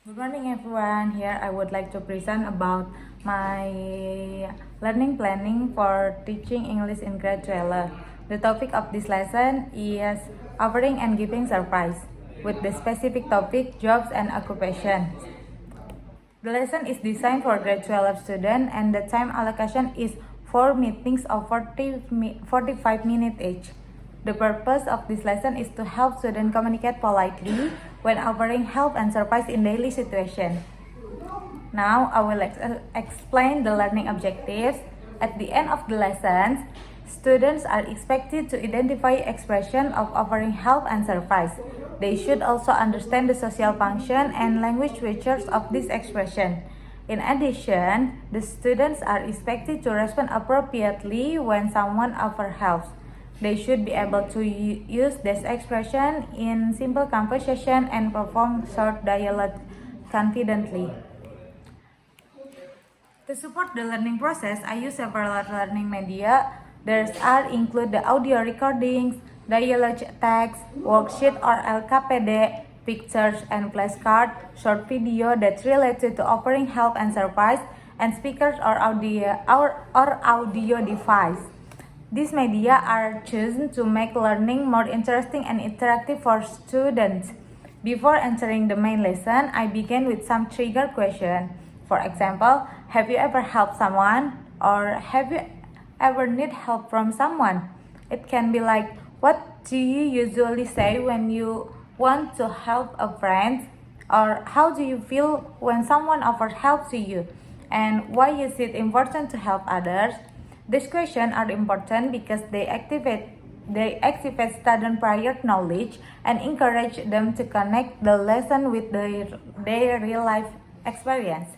Good morning everyone. Here I would like to present about my learning planning for teaching English in grade 12. The topic of this lesson is offering and giving surprise with the specific topic jobs and occupations. The lesson is designed for grade 12 students and the time allocation is 4 meetings of 45 minutes each. The purpose of this lesson is to help students communicate politely when offering help and surprise in daily situations. Now I will explain the learning objectives. At the end of the lessons, students are expected to identify expression of offering help and surprise. They should also understand the social function and language features of this expression. In addition, the students are expected to respond appropriately when someone offers help. They should be able to use this expression in simple conversation and perform short dialogue confidently. To support the learning process, I use several learning media. Include the audio recordings, dialogue text, worksheet or LKPD, pictures and flashcards, short video that's related to offering help and surprise, and speakers or audio device. These media are chosen to make learning more interesting and interactive for students. Before entering the main lesson, I begin with some trigger questions. For example, have you ever helped someone? Or have you ever need help from someone? It can be like, what do you usually say when you want to help a friend? Or how do you feel when someone offers help to you? And why is it important to help others? These questions are important because they activate student prior knowledge and encourage them to connect the lesson with their real life experience.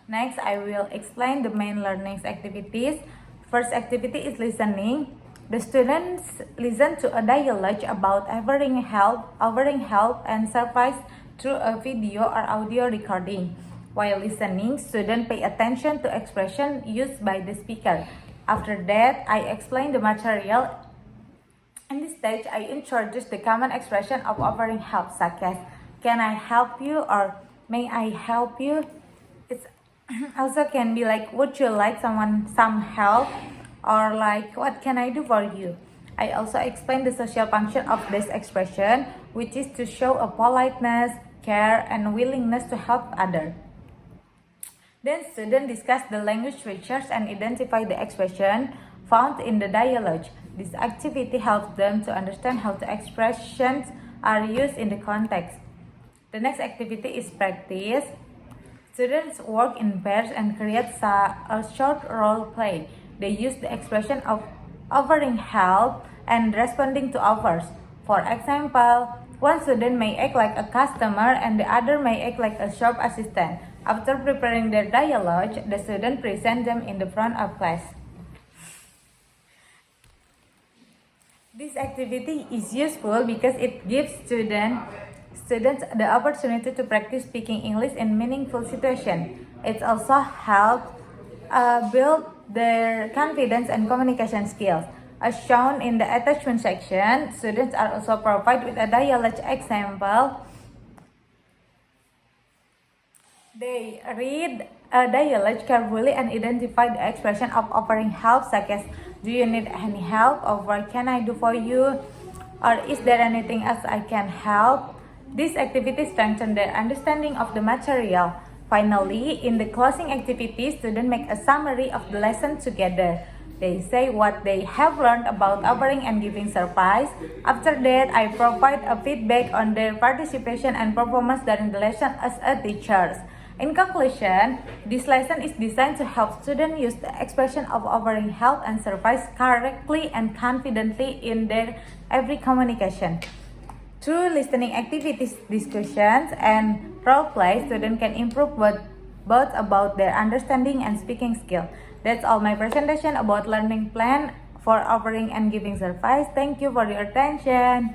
Next, I will explain the main learning activities. First activity is listening. The students listen to a dialogue about offering help and surprise through a video or audio recording. While listening, students pay attention to expression used by the speaker. After that, I explain the material. In this stage, I introduce the common expression of offering help, such as, can I help you or may I help you? It also can be like, would you like some help? Or like, what can I do for you? I also explain the social function of this expression, which is to show a politeness, care, and willingness to help others. Then students discuss the language features and identify the expression found in the dialogue. This activity helps them to understand how the expressions are used in the context. The next activity is practice. Students work in pairs and create a short role play. They use the expression of offering help and responding to offers. For example, one student may act like a customer and the other may act like a shop assistant. After preparing their dialogue, the student presents them in the front of class. This activity is useful because it gives students the opportunity to practice speaking English in meaningful situations. It also helps build their confidence and communication skills. As shown in the attachment section, students are also provided with a dialogue example. They read a dialogue carefully and identify the expression of offering help, such as, do you need any help, or what can I do for you, or is there anything else I can help? These activities strengthen their understanding of the material. Finally, in the closing activity, students make a summary of the lesson together. They say what they have learned about offering and giving surprise. After that, I provide a feedback on their participation and performance during the lesson as a teacher. In conclusion, this lesson is designed to help students use the expression of offering help and surprise correctly and confidently in their every communication. Through listening activities, discussions, and role play, students can improve both about their understanding and speaking skill. That's all my presentation about learning plan for offering and giving surprise. Thank you for your attention.